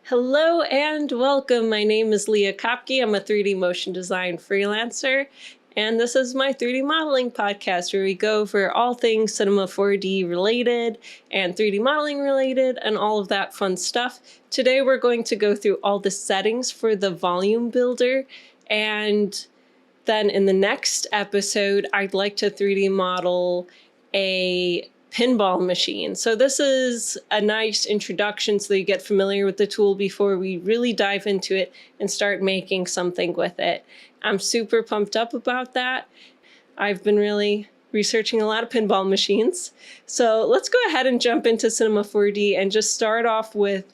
Hello and welcome. My name is Leah Kopke. I'm a 3D motion design freelancer, and this is my 3D modeling podcast where we go over all things Cinema 4D related and 3D modeling related and all of that fun stuff. Today we're going to go through all the settings for the volume builder, and then in the next episode I'd like to 3D model a pinball machine. So this is a nice introduction so that you get familiar with the tool before we really dive into it and start making something with it. I'm super pumped up about that. I've been really researching a lot of pinball machines. So let's go ahead and jump into Cinema 4D and just start off with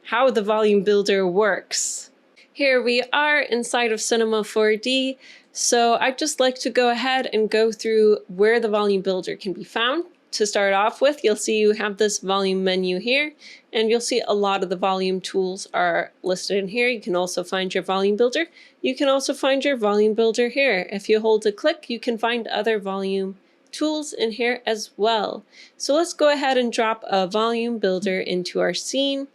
how the volume builder works. Here we are inside of Cinema 4D. So I'd just like to go ahead and go through where the volume builder can be found. To start off with, you'll see you have this volume menu here, and you'll see a lot of the volume tools are listed in here. You can also find your volume builder. You can also find your volume builder here. If you hold a click, you can find other volume tools in here as well. So let's go ahead and drop a volume builder into our scene.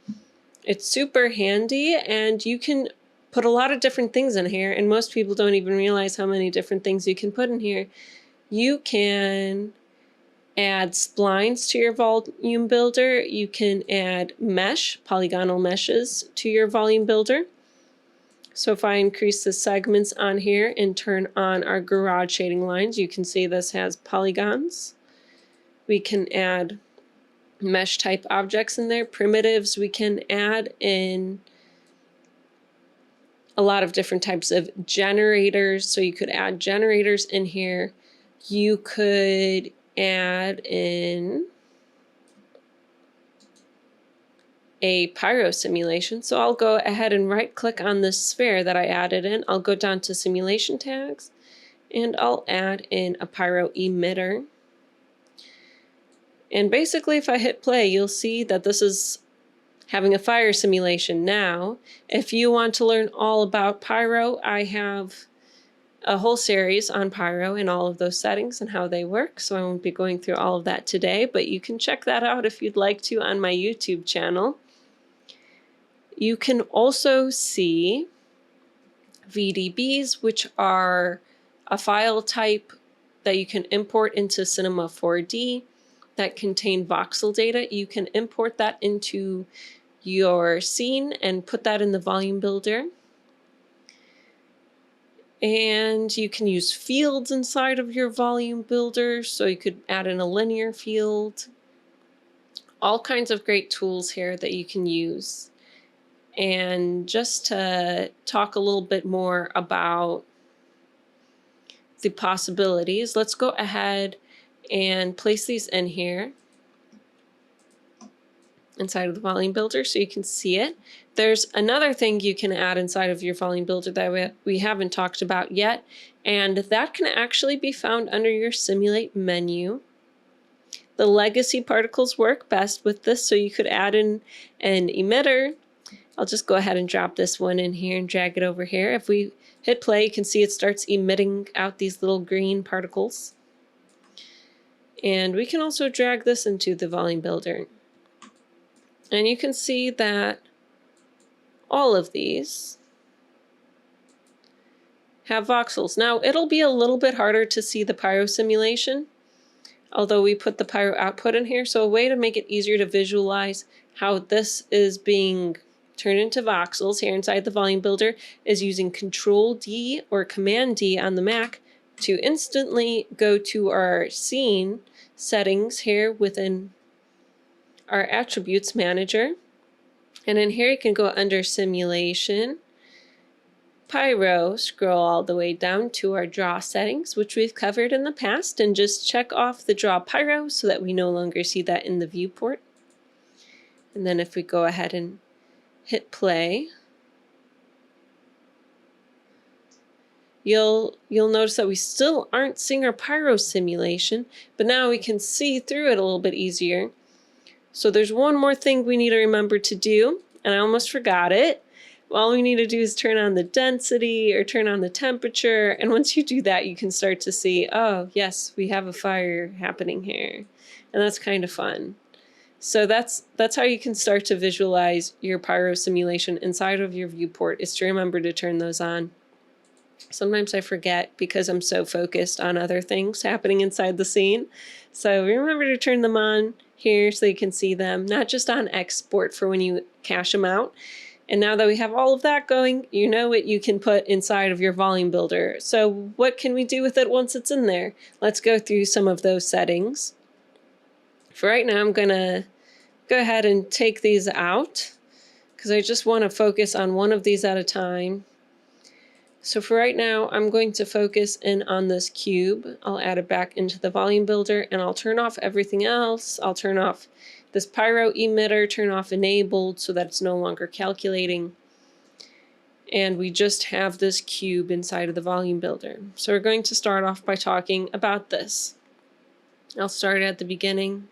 It's super handy, and you can put a lot of different things in here, and most people don't even realize how many different things you can put in here. You can add splines to your volume builder. You can add polygonal meshes to your volume builder. So if I increase the segments on here and turn on our garage shading lines, you can see this has polygons. We can add mesh type objects in there. Primitives, we can add in a lot of different types of generators. So you could add generators in here. You could add in a pyro simulation. So I'll go ahead and right click on this sphere that I added in. I'll go down to simulation tags and I'll add in a pyro emitter. And basically if I hit play, you'll see that this is having a fire simulation. Now, if you want to learn all about pyro, I have a whole series on pyro and all of those settings and how they work, so I won't be going through all of that today, but you can check that out if you'd like to on my YouTube channel. You can also see VDBs, which are a file type that you can import into Cinema 4D that contain voxel data. You can import that into your scene and put that in the volume builder. And you can use fields inside of your volume builder, so you could add in a linear field. All kinds of great tools here that you can use. And just to talk a little bit more about the possibilities, let's go ahead and place these in here inside of the volume builder so you can see it. There's another thing you can add inside of your volume builder that we haven't talked about yet, and that can actually be found under your simulate menu. The legacy particles work best with this, so you could add in an emitter. I'll just go ahead and drop this one in here and drag it over here. If we hit play, you can see it starts emitting out these little green particles. And we can also drag this into the volume builder. And you can see that all of these have voxels. Now, it'll be a little bit harder to see the pyro simulation, although we put the pyro output in here. So a way to make it easier to visualize how this is being turned into voxels here inside the volume builder is using Control D or Command D on the Mac to instantly go to our scene settings here within our attributes manager, and in here you can go under simulation, pyro, scroll all the way down to our draw settings, which we've covered in the past, and just check off the draw pyro so that we no longer see that in the viewport. And then if we go ahead and hit play, you'll notice that we still aren't seeing our pyro simulation, but now we can see through it a little bit easier. So there's one more thing we need to remember to do, and I almost forgot it. All we need to do is turn on the density or turn on the temperature, and once you do that, you can start to see, oh yes, we have a fire happening here, and that's kind of fun. So that's how you can start to visualize your pyro simulation inside of your viewport, is to remember to turn those on. Sometimes I forget because I'm so focused on other things happening inside the scene. So remember to turn them on here so you can see them, not just on export for when you cache them out. And now that we have all of that going, you know what you can put inside of your volume builder. So what can we do with it once it's in there? Let's go through some of those settings. For right now, I'm going to go ahead and take these out because I just want to focus on one of these at a time. So for right now, I'm going to focus in on this cube. I'll add it back into the volume builder and I'll turn off everything else. I'll turn off this pyro emitter, turn off enabled so that it's no longer calculating. And we just have this cube inside of the volume builder. So we're going to start off by talking about this. I'll start at the beginning.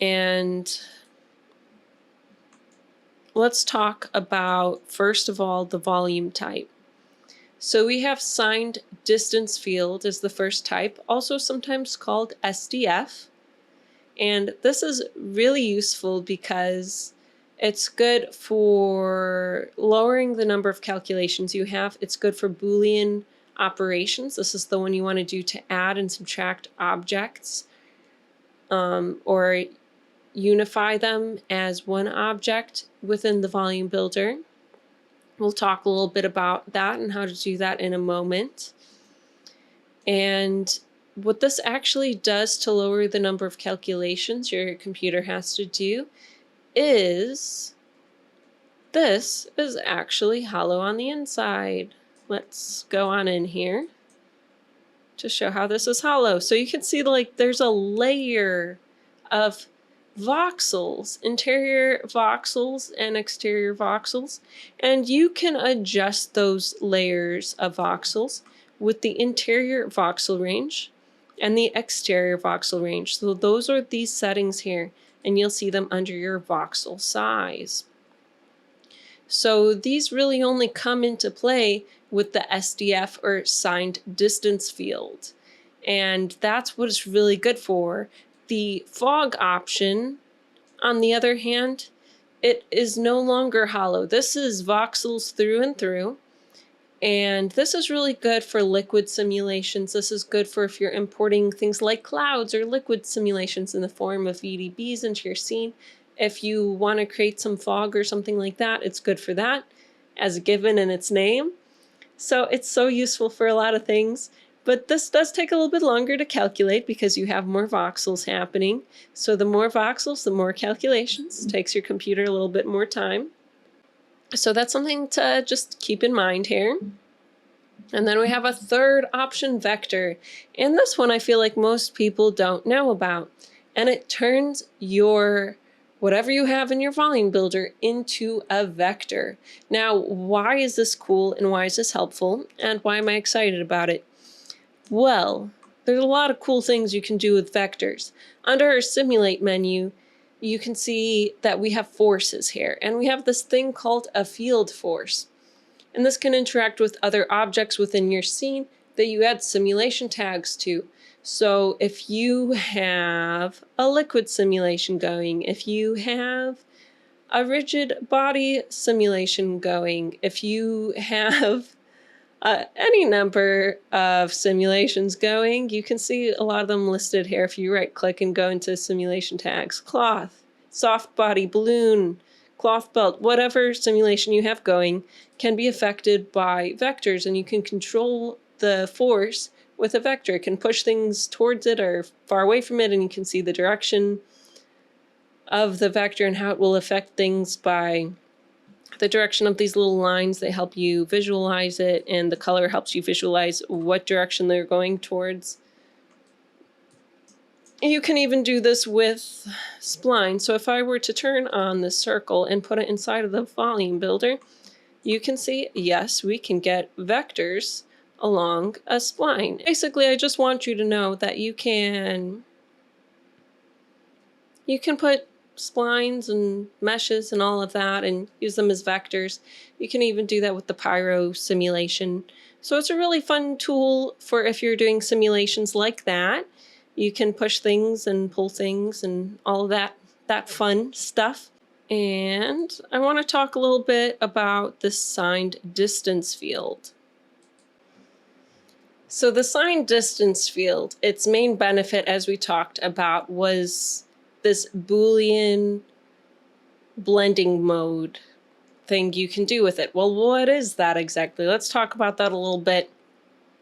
And let's talk about, first of all, the volume type. So we have signed distance field as the first type, also sometimes called SDF. And this is really useful because it's good for lowering the number of calculations you have. It's good for Boolean operations. This is the one you want to do to add and subtract objects, or unify them as one object within the volume builder. We'll talk a little bit about that and how to do that in a moment. And what this actually does to lower the number of calculations your computer has to do is this is actually hollow on the inside. Let's go on in here to show how this is hollow. So you can see like there's a layer of voxels, interior voxels and exterior voxels, and you can adjust those layers of voxels with the interior voxel range and the exterior voxel range. So those are these settings here, and you'll see them under your voxel size. So these really only come into play with the SDF, or signed distance field, and that's what it's really good for. The fog option, on the other hand, it is no longer hollow. This is voxels through and through. And this is really good for liquid simulations. This is good for if you're importing things like clouds or liquid simulations in the form of VDBs into your scene. If you want to create some fog or something like that, it's good for that, as given in its name. So it's so useful for a lot of things. But this does take a little bit longer to calculate because you have more voxels happening. So the more voxels, the more calculations. It takes your computer a little bit more time. So that's something to just keep in mind here. And then we have a third option, vector. And this one I feel like most people don't know about. And it turns your whatever you have in your volume builder into a vector. Now, why is this cool and why is this helpful? And why am I excited about it? Well, there's a lot of cool things you can do with vectors. Under our simulate menu, you can see that we have forces here, and we have this thing called a field force. And this can interact with other objects within your scene that you add simulation tags to. So if you have a liquid simulation going, if you have a rigid body simulation going, if you have any number of simulations going, you can see a lot of them listed here. If you right click and go into simulation tags, cloth, soft body, balloon, cloth belt, whatever simulation you have going can be affected by vectors, and you can control the force with a vector. It can push things towards it or far away from it, and you can see the direction of the vector and how it will affect things by the direction of these little lines. They help you visualize it, and the color helps you visualize what direction they're going towards. You can even do this with spline. So if I were to turn on this circle and put it inside of the volume builder, you can see, yes, we can get vectors along a spline. Basically, I just want you to know that you can put splines and meshes and all of that and use them as vectors. You can even do that with the pyro simulation. So it's a really fun tool for if you're doing simulations like that. You can push things and pull things and all of that fun stuff. And I want to talk a little bit about the signed distance field. So the signed distance field, its main benefit, as we talked about, was this Boolean blending mode thing you can do with it. Well, what is that exactly? Let's talk about that a little bit.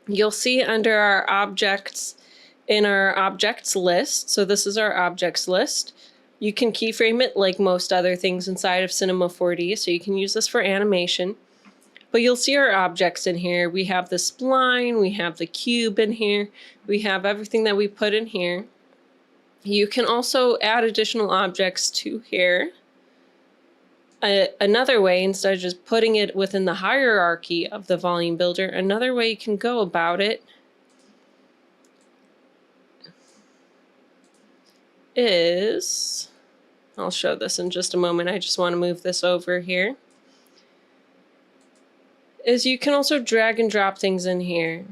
You'll see under our objects, in our objects list, so this is our objects list, you can keyframe it like most other things inside of Cinema 4D, so you can use this for animation. But you'll see our objects in here. We have the spline, we have the cube in here, we have everything that we put in here. You can also add additional objects to here. Another way, instead of just putting it within the hierarchy of the volume builder, another way you can go about it is, I'll show this in just a moment, I just want to move this over here, is you can also drag and drop things in here.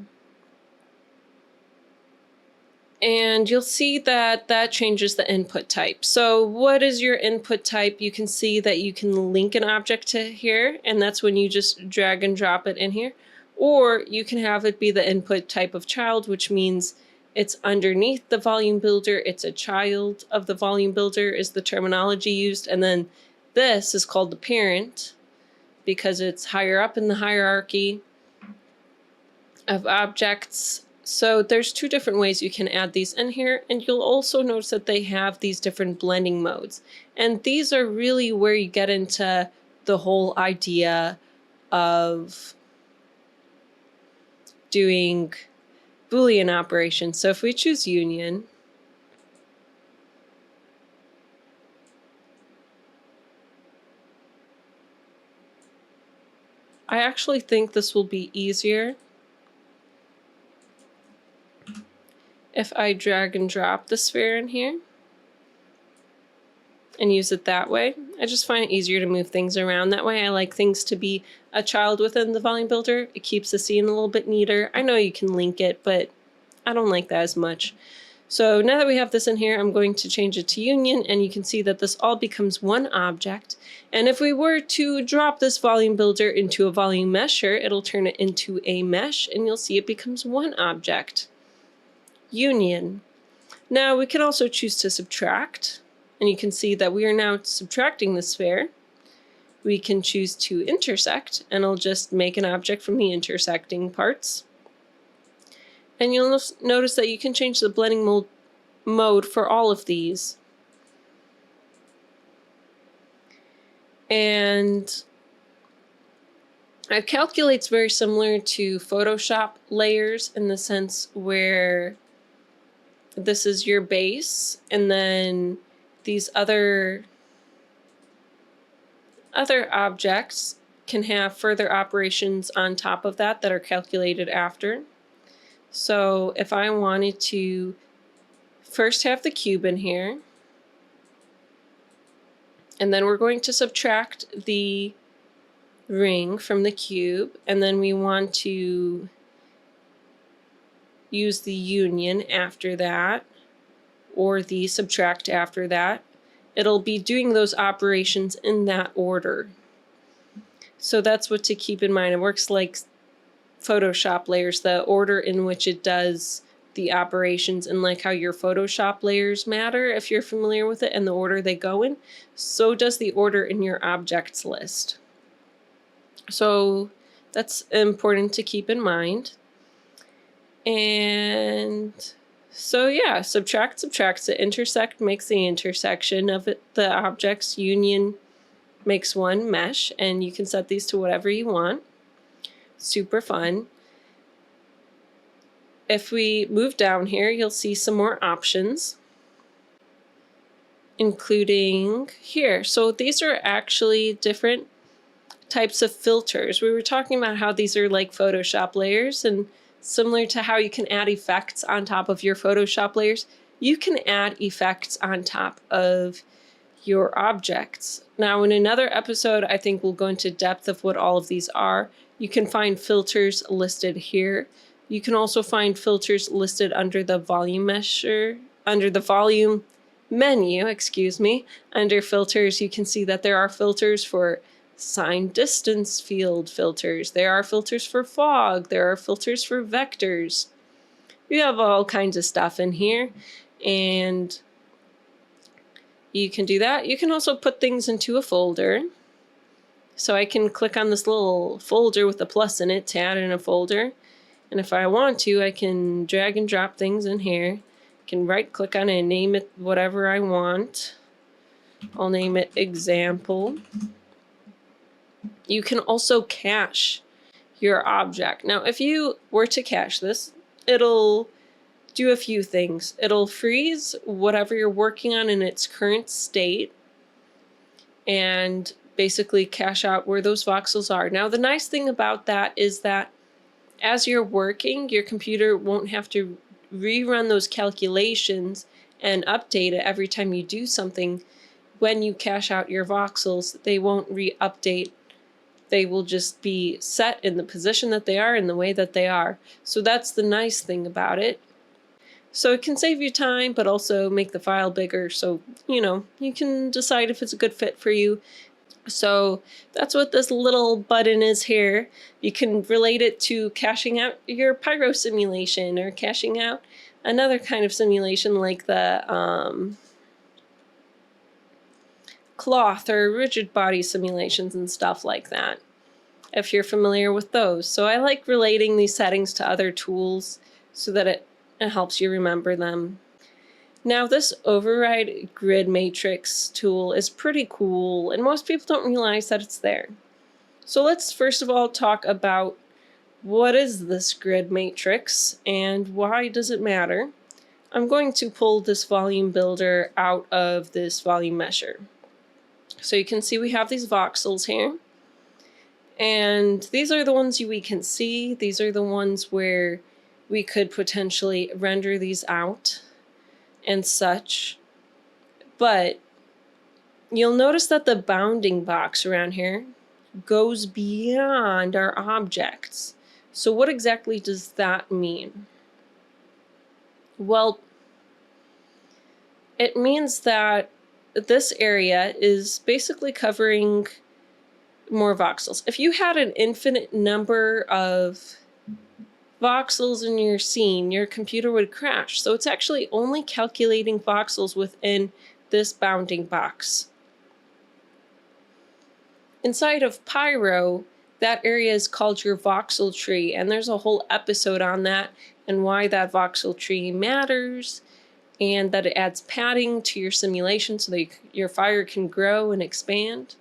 And you'll see that that changes the input type. So what is your input type? You can see that you can link an object to here, and that's when you just drag and drop it in here. Or you can have it be the input type of child, which means it's underneath the volume builder. It's a child of the volume builder is the terminology used. And then this is called the parent because it's higher up in the hierarchy of objects. So there's two different ways you can add these in here, and you'll also notice that they have these different blending modes. And these are really where you get into the whole idea of doing Boolean operations. So if we choose union, I actually think this will be easier if I drag and drop the sphere in here and use it that way. I just find it easier to move things around that way. I like things to be a child within the volume builder. It keeps the scene a little bit neater. I know you can link it, but I don't like that as much. So now that we have this in here, I'm going to change it to union, and you can see that this all becomes one object. And if we were to drop this volume builder into a volume mesher, it'll turn it into a mesh, and you'll see it becomes one object. Union. Now we can also choose to subtract, and you can see that we are now subtracting the sphere. We can choose to intersect, and I'll just make an object from the intersecting parts. And you'll notice that you can change the blending mode for all of these. And it calculates very similar to Photoshop layers in the sense where this is your base, and then these other objects can have further operations on top of that that are calculated after. So if I wanted to first have the cube in here, and then we're going to subtract the ring from the cube, and then we want to use the union after that, or the subtract after that, it'll be doing those operations in that order. So that's what to keep in mind. It works like Photoshop layers, the order in which it does the operations, and like how your Photoshop layers matter if you're familiar with it and the order they go in, so does the order in your objects list. So that's important to keep in mind. And so yeah, subtract subtracts it, intersect makes the intersection of the objects, union makes one mesh, and you can set these to whatever you want. Super fun. If we move down here, you'll see some more options, including here. So these are actually different types of filters. We were talking about how these are like Photoshop layers, and similar to how you can add effects on top of your Photoshop layers, you can add effects on top of your objects. Now, in another episode, I think we'll go into depth of what all of these are. You can find filters listed here. You can also find filters listed under the volume menu, Under filters, you can see that there are filters for sign distance field filters. There are filters for fog. There are filters for vectors. You have all kinds of stuff in here, and you can do that. You can also put things into a folder. So I can click on this little folder with a plus in it to add in a folder. And if I want to, I can drag and drop things in here. I can right click on it and name it whatever I want. I'll name it example. You can also cache your object. Now, if you were to cache this, it'll do a few things. It'll freeze whatever you're working on in its current state and basically cache out where those voxels are. Now, the nice thing about that is that as you're working, your computer won't have to rerun those calculations and update it every time you do something. When you cache out your voxels, they won't re-update. They will just be set in the position that they are in the way that they are. So that's the nice thing about it. So it can save you time, but also make the file bigger. So, you can decide if it's a good fit for you. So that's what this little button is here. You can relate it to caching out your pyro simulation or caching out another kind of simulation like the cloth or rigid body simulations and stuff like that, if you're familiar with those. So I like relating these settings to other tools so that it helps you remember them. Now, this override grid matrix tool is pretty cool, and most people don't realize that it's there. So let's first of all talk about what is this grid matrix and why does it matter. I'm going to pull this volume builder out of this volume measure. So you can see we have these voxels here, and these are the ones we can see. These are the ones where we could potentially render these out and such. But you'll notice that the bounding box around here goes beyond our objects. So what exactly does that mean? Well, it means that this area is basically covering more voxels. If you had an infinite number of voxels in your scene, your computer would crash. So it's actually only calculating voxels within this bounding box. Inside of Pyro, that area is called your voxel tree, and there's a whole episode on that and why that voxel tree matters, and that it adds padding to your simulation so that your fire can grow and expand.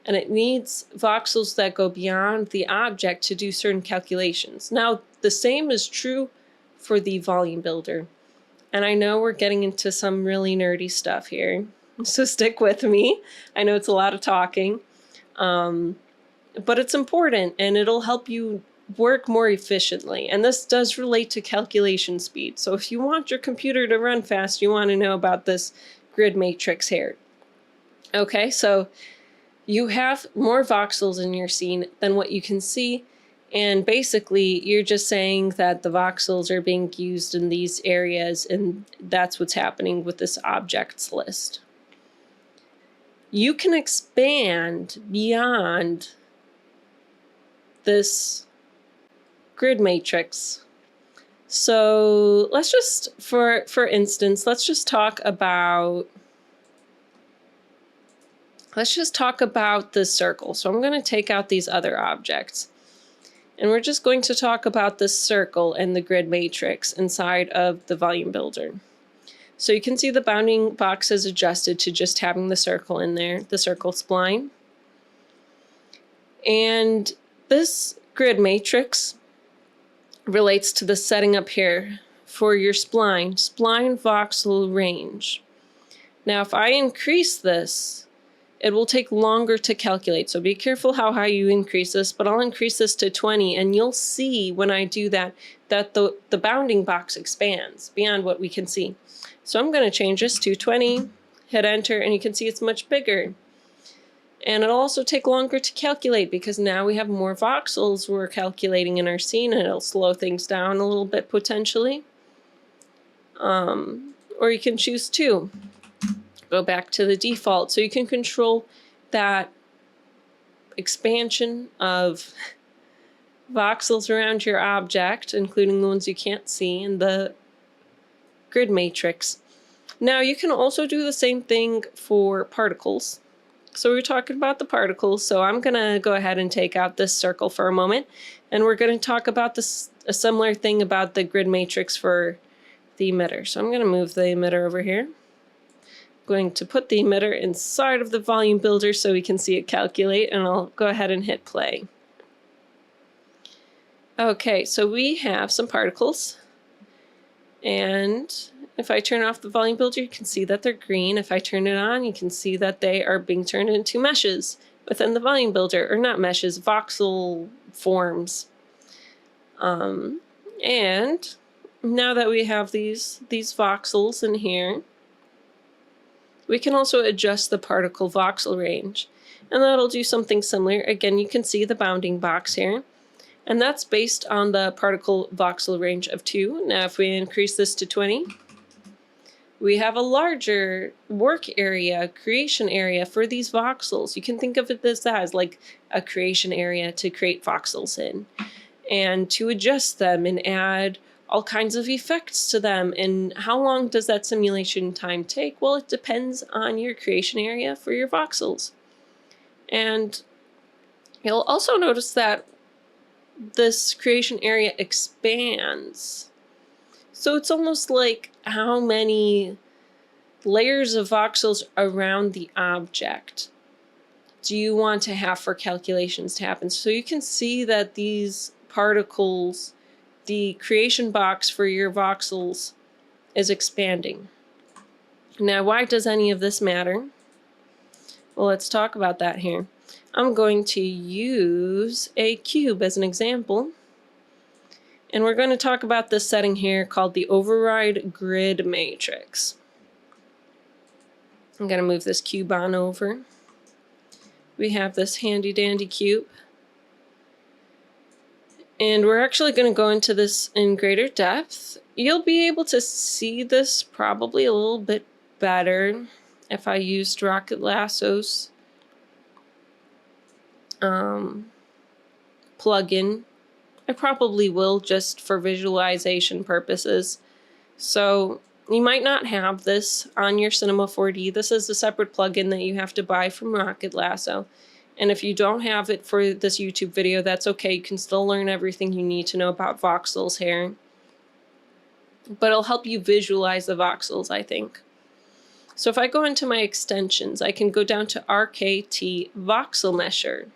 And it needs voxels that go beyond the object to do certain calculations. Now, the same is true for the volume builder. And I know we're getting into some really nerdy stuff here, so stick with me. I know it's a lot of talking, but it's important and it'll help you work more efficiently. And this does relate to calculation speed. So if you want your computer to run fast, you want to know about this grid matrix here. Okay, so you have more voxels in your scene than what you can see. And basically, you're just saying that the voxels are being used in these areas, and that's what's happening with this objects list. You can expand beyond this grid matrix. So let's just, for instance, let's just talk about the circle. So I'm going to take out these other objects. And we're just going to talk about this circle and the grid matrix inside of the volume builder. So you can see the bounding box is adjusted to just having the circle in there, the circle spline. And this grid matrix relates to the setting up here for your spline voxel range. Now, if I increase this, it will take longer to calculate. So be careful how high you increase this, but I'll increase this to 20, and you'll see when I do that, that the bounding box expands beyond what we can see. So I'm going to change this to 20, hit enter, and you can see it's much bigger. And it'll also take longer to calculate because now we have more voxels we're calculating in our scene, and it'll slow things down a little bit potentially. Or you can choose to go back to the default. So you can control that expansion of voxels around your object, including the ones you can't see in the grid matrix. Now you can also do the same thing for particles. So we were talking about the particles, so I'm going to go ahead and take out this circle for a moment, and we're going to talk about this, a similar thing about the grid matrix for the emitter. So I'm going to move the emitter over here. I'm going to put the emitter inside of the volume builder so we can see it calculate, and I'll go ahead and hit play. Okay, so we have some particles, and if I turn off the volume builder, you can see that they're green. If I turn it on, you can see that they are being turned into meshes within the volume builder, or not meshes, voxel forms. And now that we have these voxels in here, we can also adjust the particle voxel range, and that'll do something similar. Again, you can see the bounding box here, and that's based on the particle voxel range of 2. Now if we increase this to 20, we have a larger work area, creation area for these voxels. You can think of this as like a creation area to create voxels in, and to adjust them and add all kinds of effects to them. And how long does that simulation time take? Well, it depends on your creation area for your voxels. And you'll also notice that this creation area expands. So it's almost like how many layers of voxels around the object do you want to have for calculations to happen? So you can see that these particles, the creation box for your voxels is expanding. Now, why does any of this matter? Well, let's talk about that here. I'm going to use a cube as an example. And we're going to talk about this setting here called the override grid matrix. I'm going to move this cube on over. We have this handy dandy cube. And we're actually going to go into this in greater depth. You'll be able to see this probably a little bit better if I used Rocket Lasso's plugin. I probably will, just for visualization purposes. So you might not have this on your Cinema 4D. This is a separate plugin that you have to buy from Rocket Lasso. And if you don't have it for this YouTube video, that's okay. You can still learn everything you need to know about voxels here. But it'll help you visualize the voxels, I think. So if I go into my extensions, I can go down to RKT Voxel Mesher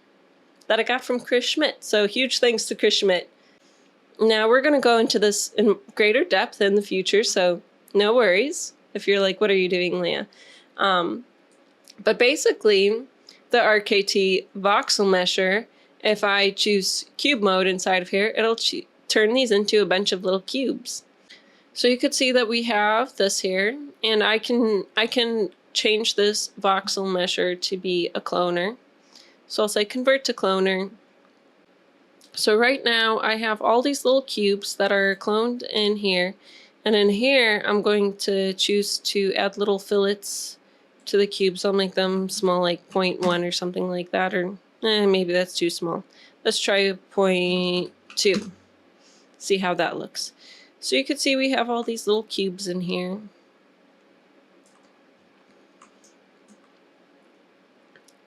that I got from Chris Schmidt. So huge thanks to Chris Schmidt. Now we're going to go into this in greater depth in the future, so no worries if you're like, what are you doing, Leah? But basically, the RKT Voxel Mesher, if I choose cube mode inside of here, it'll turn these into a bunch of little cubes. So you could see that we have this here, and I can change this voxel mesher to be a cloner. So I'll say convert to cloner. So right now I have all these little cubes that are cloned in here, and in here I'm going to choose to add little fillets to the cubes. I'll make them small, like 0.1 or something like that, or maybe that's too small. Let's try 0.2. See how that looks. So you can see we have all these little cubes in here.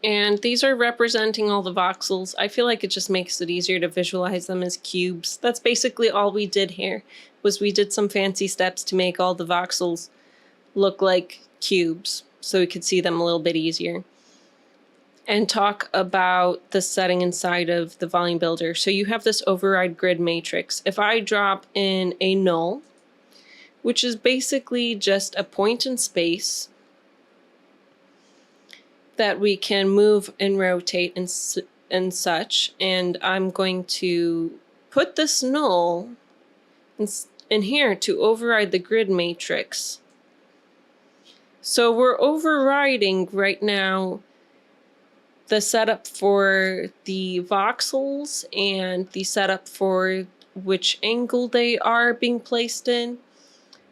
And these are representing all the voxels. I feel like it just makes it easier to visualize them as cubes. That's basically all we did here, was we did some fancy steps to make all the voxels look like cubes, so we could see them a little bit easier. And talk about the setting inside of the volume builder. So you have this override grid matrix. If I drop in a null, which is basically just a point in space that we can move and rotate and such, and I'm going to put this null in here to override the grid matrix. So we're overriding right now the setup for the voxels and the setup for which angle they are being placed in.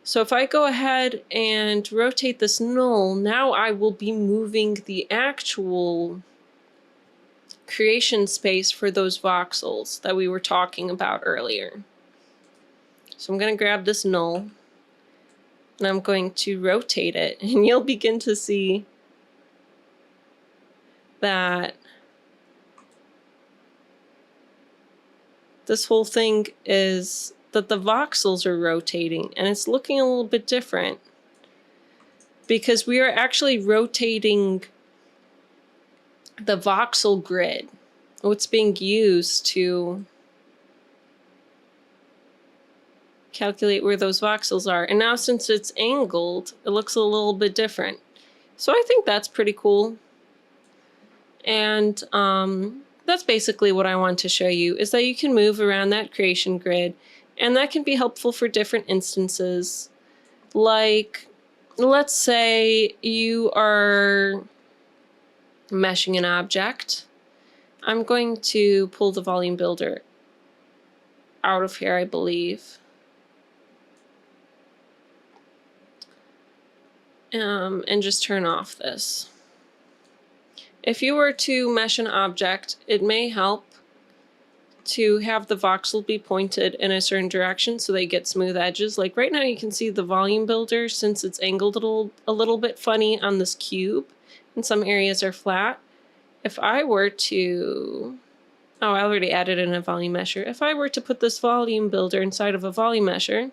So if I go ahead and rotate this null, now I will be moving the actual creation space for those voxels that we were talking about earlier. So I'm going to grab this null and I'm going to rotate it, and you'll begin to see that this whole thing is that the voxels are rotating, and it's looking a little bit different because we are actually rotating the voxel grid, what's being used to calculate where those voxels are. And now since it's angled, it looks a little bit different. So I think that's pretty cool. And that's basically what I want to show you, is that you can move around that creation grid, and that can be helpful for different instances. Like, let's say you are meshing an object. I'm going to pull the volume builder out of here, I believe. And just turn off this. If you were to mesh an object, it may help to have the voxel be pointed in a certain direction so they get smooth edges. Like right now you can see the volume builder, since it's angled a little bit funny on this cube, and some areas are flat. If I were to, oh, I already added in a volume mesher. If I were to put this volume builder inside of a volume mesher,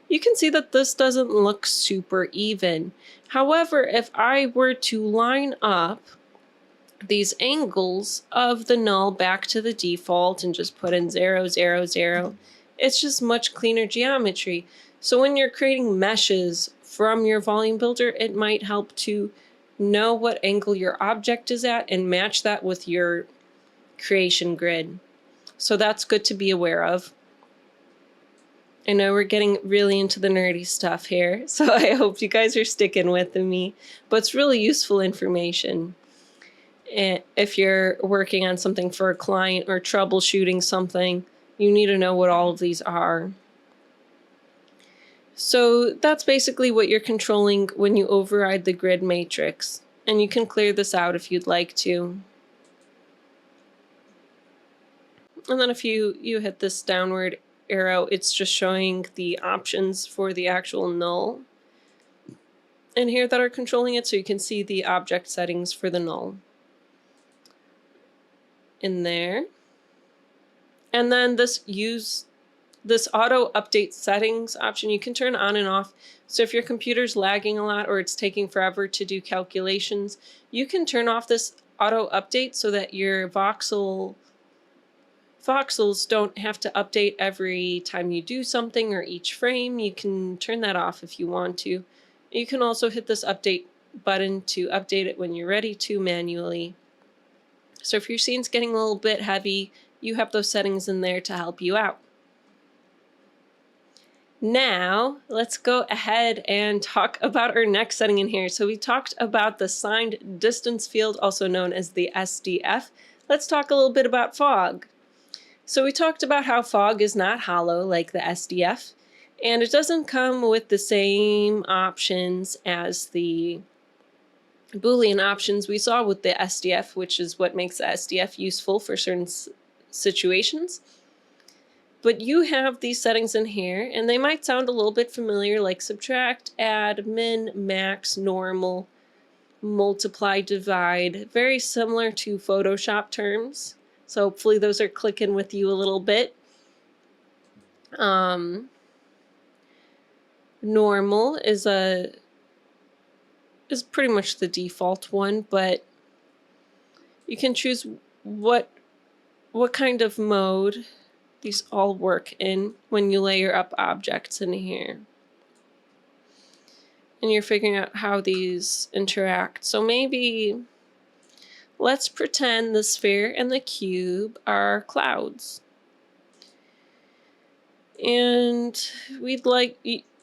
you can see that this doesn't look super even. However, if I were to line up these angles of the null back to the default and just put in 0, 0, 0, it's just much cleaner geometry. So when you're creating meshes from your volume builder, it might help to know what angle your object is at and match that with your creation grid. So that's good to be aware of. I know we're getting really into the nerdy stuff here, so I hope you guys are sticking with me, but it's really useful information. If you're working on something for a client or troubleshooting something, you need to know what all of these are. So that's basically what you're controlling when you override the grid matrix, and you can clear this out if you'd like to. And then if you hit this downward arrow, it's just showing the options for the actual null in here that are controlling it, so you can see the object settings for the null in there. And then this auto update settings option you can turn on and off. So if your computer's lagging a lot or it's taking forever to do calculations, you can turn off this auto update so that your voxels don't have to update every time you do something or each frame. You can turn that off if you want to. You can also hit this update button to update it when you're ready to manually. So if your scene's getting a little bit heavy, you have those settings in there to help you out. Now, let's go ahead and talk about our next setting in here. So we talked about the signed distance field, also known as the SDF. Let's talk a little bit about fog. So we talked about how fog is not hollow like the SDF, and it doesn't come with the same options as the Boolean options we saw with the SDF, which is what makes the SDF useful for certain situations. But you have these settings in here, and they might sound a little bit familiar, like subtract, add, min, max, normal, multiply, divide, very similar to Photoshop terms. So hopefully those are clicking with you a little bit. Normal is pretty much the default one, but you can choose what kind of mode these all work in when you layer up objects in here. And you're figuring out how these interact. So maybe let's pretend the sphere and the cube are clouds. And we'd like,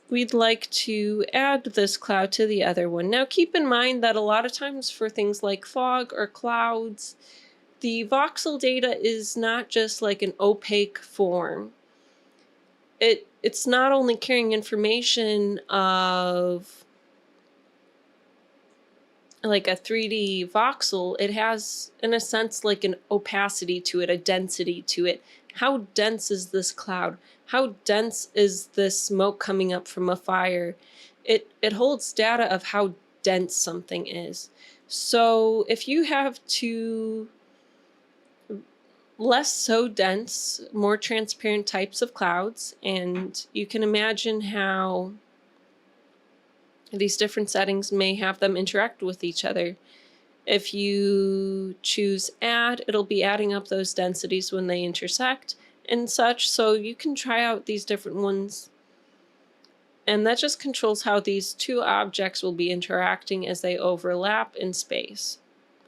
we'd like to add this cloud to the other one. Now keep in mind that a lot of times for things like fog or clouds, the voxel data is not just like an opaque form. It's not only carrying information of like a 3D voxel, it has, in a sense, like an opacity to it, a density to it. How dense is this cloud? How dense is this smoke coming up from a fire? It holds data of how dense something is. So if you have two less so dense, more transparent types of clouds, and you can imagine how these different settings may have them interact with each other. If you choose add, it'll be adding up those densities when they intersect and such. So you can try out these different ones. And that just controls how these two objects will be interacting as they overlap in space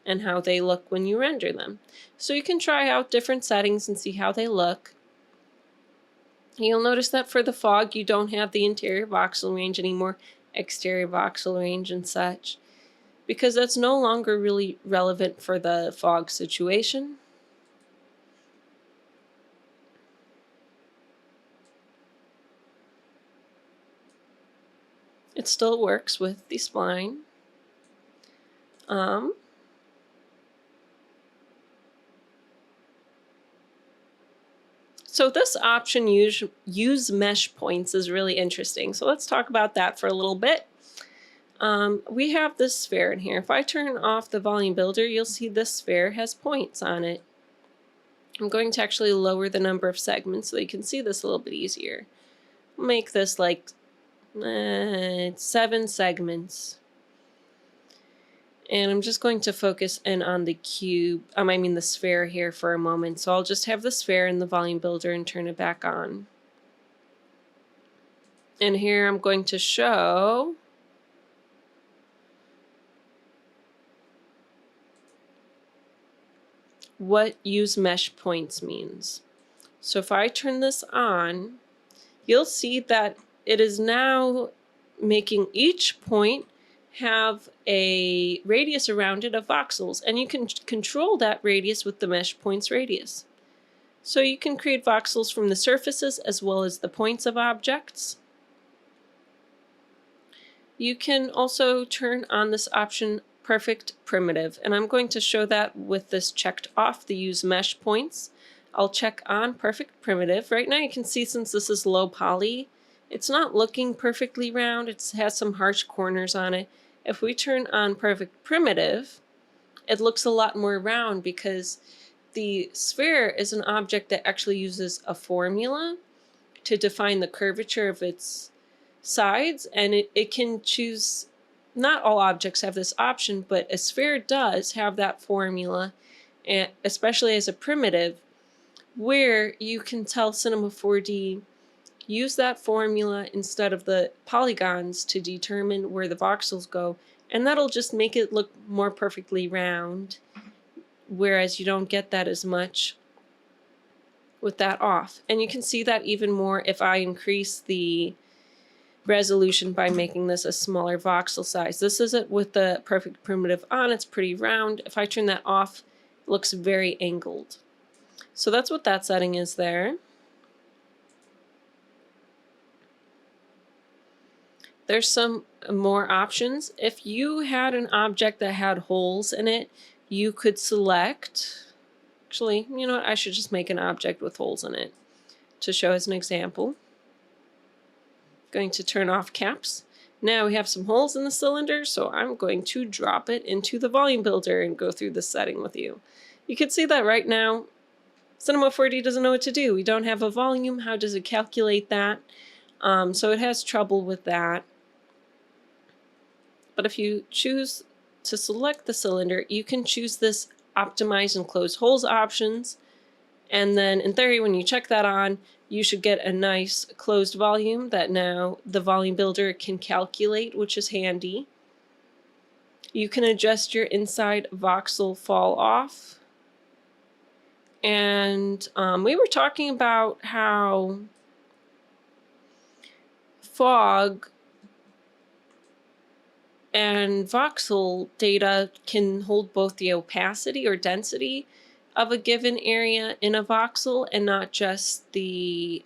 and how they look when you render them. So you can try out different settings and see how they look. You'll notice that for the fog, you don't have the interior voxel range anymore, exterior voxel range and such, because that's no longer really relevant for the fog situation. It still works with the spline. So this option, use mesh points, is really interesting. So let's talk about that for a little bit. We have this sphere in here. If I turn off the volume builder, you'll see this sphere has points on it. I'm going to actually lower the number of segments so you can see this a little bit easier. Make this like 7 segments. And I'm just going to focus in on the cube, the sphere here for a moment. So I'll just have the sphere in the volume builder and turn it back on. And here I'm going to show what use mesh points means. So if I turn this on, you'll see that it is now making each point have a radius around it of voxels, and you can control that radius with the mesh points radius. So you can create voxels from the surfaces as well as the points of objects. You can also turn on this option perfect primitive, and I'm going to show that with this checked off, the use mesh points. I'll check on perfect primitive. Right now you can see, since this is low poly, it's not looking perfectly round. It has some harsh corners on it. If we turn on perfect primitive, it looks a lot more round because the sphere is an object that actually uses a formula to define the curvature of its sides, and it can choose, not all objects have this option, but a sphere does have that formula, and especially as a primitive, where you can tell Cinema 4D use that formula instead of the polygons to determine where the voxels go, and that'll just make it look more perfectly round, whereas you don't get that as much with that off. And you can see that even more if I increase the resolution by making this a smaller voxel size. This is it with the perfect primitive on, it's pretty round. If I turn that off, it looks very angled. So that's what that setting is there. There's some more options. If you had an object that had holes in it, you could select, actually, you know what, I should just make an object with holes in it to show as an example. Going to turn off caps. Now we have some holes in the cylinder, so I'm going to drop it into the volume builder and go through this setting with you. You can see that right now, Cinema 4D doesn't know what to do. We don't have a volume. How does it calculate that? So it has trouble with that. But if you choose to select the cylinder, you can choose this optimize and close holes options. And then in theory, when you check that on, you should get a nice closed volume that now the volume builder can calculate, which is handy. You can adjust your inside voxel fall off. And we were talking about how fog and voxel data can hold both the opacity or density of a given area in a voxel and not just the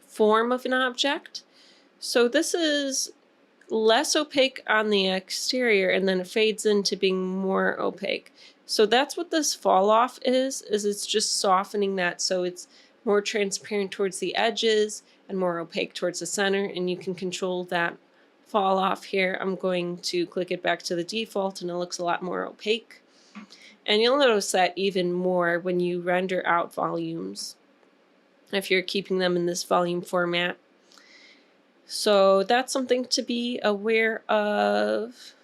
form of an object. So this is less opaque on the exterior, and then it fades into being more opaque. So that's what this fall off is it's just softening that so it's more transparent towards the edges and more opaque towards the center, and you can control that fall off here. I'm going to click it back to the default and it looks a lot more opaque. And you'll notice that even more when you render out volumes, if you're keeping them in this volume format. So that's something to be aware of.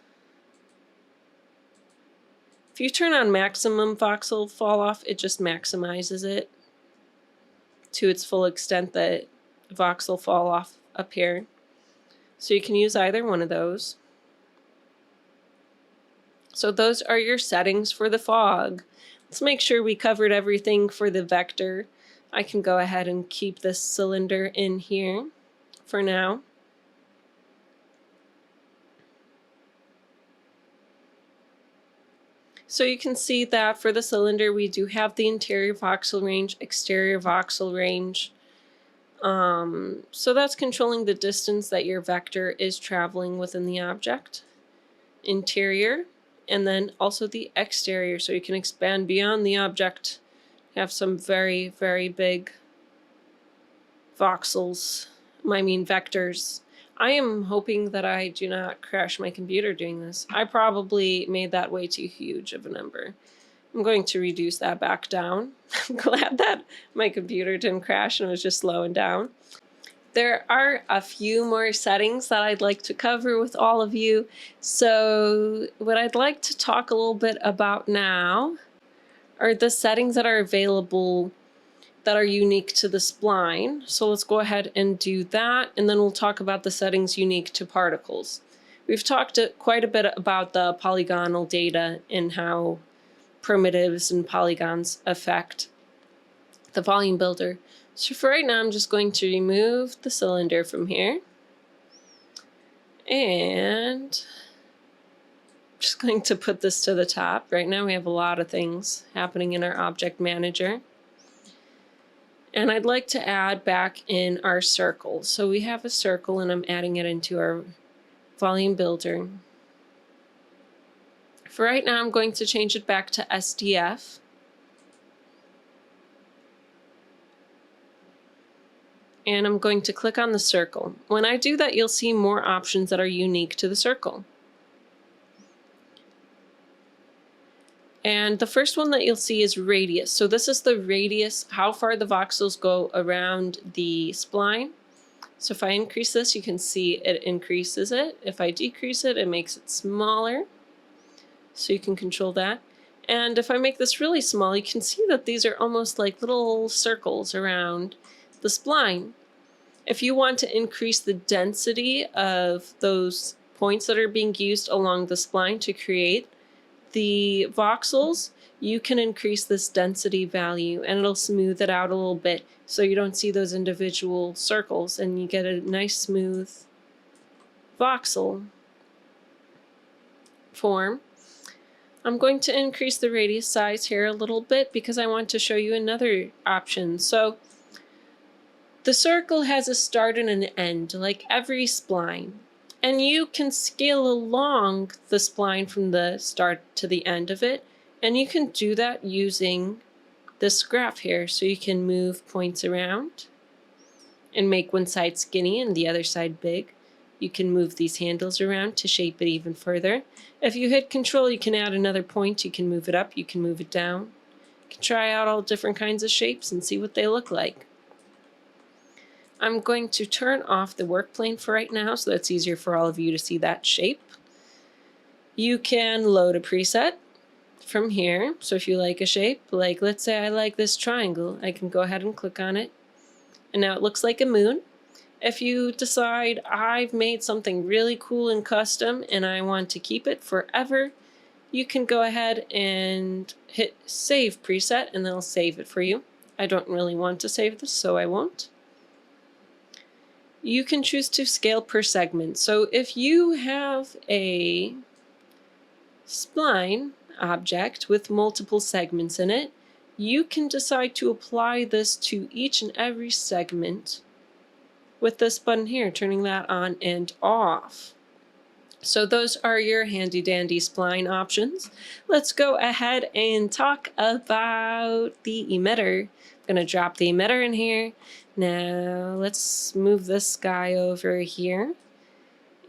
If you turn on maximum voxel fall off, it just maximizes it to its full extent, that voxel fall off up here. So you can use either one of those. So those are your settings for the fog. Let's make sure we covered everything for the vector. I can go ahead and keep this cylinder in here for now. So you can see that for the cylinder, we do have the interior voxel range, exterior voxel range. So that's controlling the distance that your vector is traveling within the object. Interior, and then also the exterior, so you can expand beyond the object. Have some very, very big vectors. I am hoping that I do not crash my computer doing this. I probably made that way too huge of a number. I'm going to reduce that back down. I'm glad that my computer didn't crash and was just slowing down. There are a few more settings that I'd like to cover with all of you. So what I'd like to talk a little bit about now are the settings that are available that are unique to the spline. So let's go ahead and do that, and then we'll talk about the settings unique to particles. We've talked quite a bit about the polygonal data and how primitives and polygons affect the volume builder. So for right now, I'm just going to remove the cylinder from here. And I'm just going to put this to the top. Right now we have a lot of things happening in our object manager. And I'd like to add back in our circle. So we have a circle and I'm adding it into our volume builder. For right now, I'm going to change it back to SDF. And I'm going to click on the circle. When I do that, you'll see more options that are unique to the circle. And the first one that you'll see is radius. So this is the radius, how far the voxels go around the spline. So if I increase this, you can see it increases it. If I decrease it, it makes it smaller. So you can control that. And if I make this really small, you can see that these are almost like little circles around the spline. If you want to increase the density of those points that are being used along the spline to create the voxels, you can increase this density value and it'll smooth it out a little bit so you don't see those individual circles and you get a nice smooth voxel form. I'm going to increase the radius size here a little bit because I want to show you another option. So the circle has a start and an end, like every spline. And you can scale along the spline from the start to the end of it. And you can do that using this graph here. So you can move points around and make one side skinny and the other side big. You can move these handles around to shape it even further. If you hit Control, you can add another point. You can move it up, you can move it down. You can try out all different kinds of shapes and see what they look like. I'm going to turn off the work plane for right now so that's easier for all of you to see that shape. You can load a preset from here. So if you like a shape, like let's say I like this triangle, I can go ahead and click on it. And now it looks like a moon. If you decide I've made something really cool and custom and I want to keep it forever, you can go ahead and hit Save Preset and they'll save it for you. I don't really want to save this, so I won't. you can choose to scale per segment. So if you have a spline object with multiple segments in it, you can decide to apply this to each and every segment with this button here, turning that on and off. So those are your handy dandy spline options. Let's go ahead and talk about the emitter. I'm going to drop the emitter in here. Now let's move this guy over here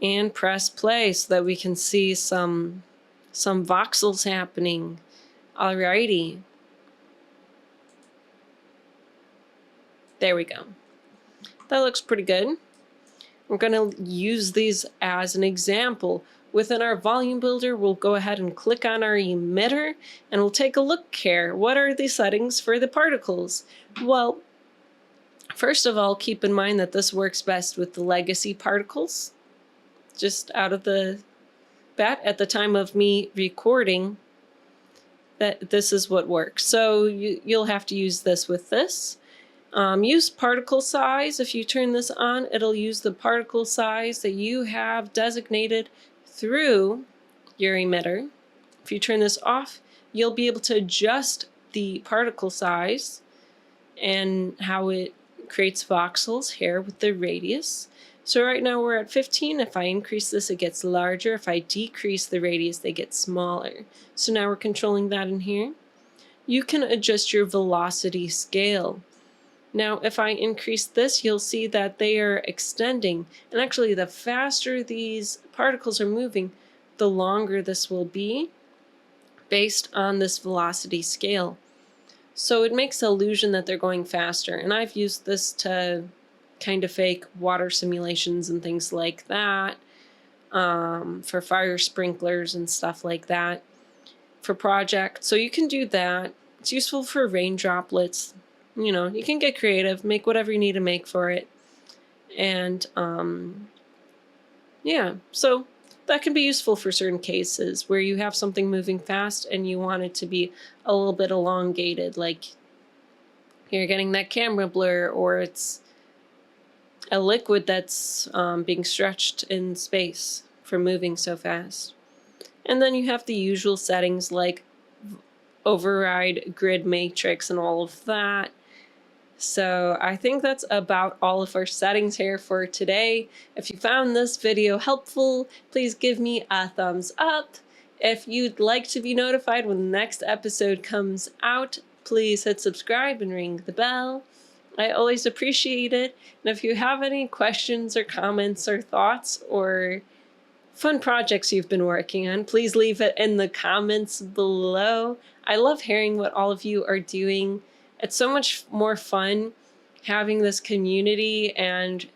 and press play so that we can see some voxels happening. Alrighty. There we go. That looks pretty good. We're going to use these as an example. Within our volume builder, we'll go ahead and click on our emitter and we'll take a look here. What are the settings for the particles? Well, first of all, keep in mind that this works best with the legacy particles. Just out of the bat, at the time of me recording, that this is what works. So you'll have to use this with this. Use particle size. If you turn this on, it'll use the particle size that you have designated through your emitter. If you turn this off, you'll be able to adjust the particle size and how it creates voxels here with the radius. So right now we're at 15. If I increase this, it gets larger. If I decrease the radius, they get smaller. So now we're controlling that in here. You can adjust your velocity scale. Now, if I increase this, you'll see that they are extending. And actually, the faster these particles are moving, the longer this will be based on this velocity scale. So it makes the illusion that they're going faster. And I've used this to kind of fake water simulations and things like that, for fire sprinklers and stuff like that, for projects. So you can do that. It's useful for rain droplets. You know, you can get creative, make whatever you need to make for it. And yeah, so that can be useful for certain cases where you have something moving fast and you want it to be a little bit elongated, like you're getting that camera blur, or it's a liquid that's being stretched in space for moving so fast. And then you have the usual settings like override grid matrix and all of that. So I think that's about all of our settings here for today. If you found this video helpful, please give me a thumbs up. If you'd like to be notified when the next episode comes out, please hit subscribe and ring the bell. I always appreciate it. And if you have any questions or comments or thoughts or fun projects you've been working on, please leave it in the comments below. I love hearing what all of you are doing. It's so much more fun having this community and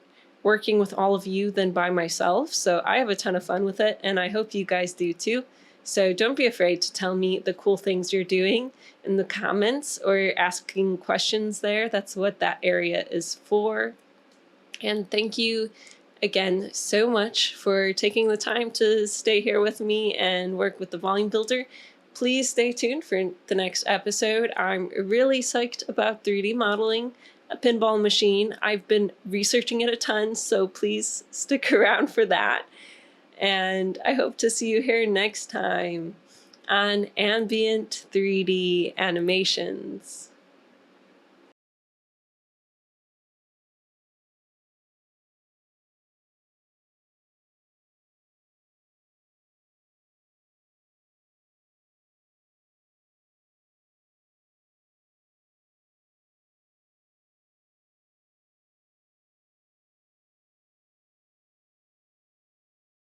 working with all of you than by myself. So I have a ton of fun with it, and I hope you guys do too. So don't be afraid to tell me the cool things you're doing in the comments or asking questions there. That's what that area is for. And thank you again so much for taking the time to stay here with me and work with the volume builder. Please stay tuned for the next episode. I'm really psyched about 3D modeling a pinball machine. I've been researching it a ton, so please stick around for that. And I hope to see you here next time on Ambient 3D Animations.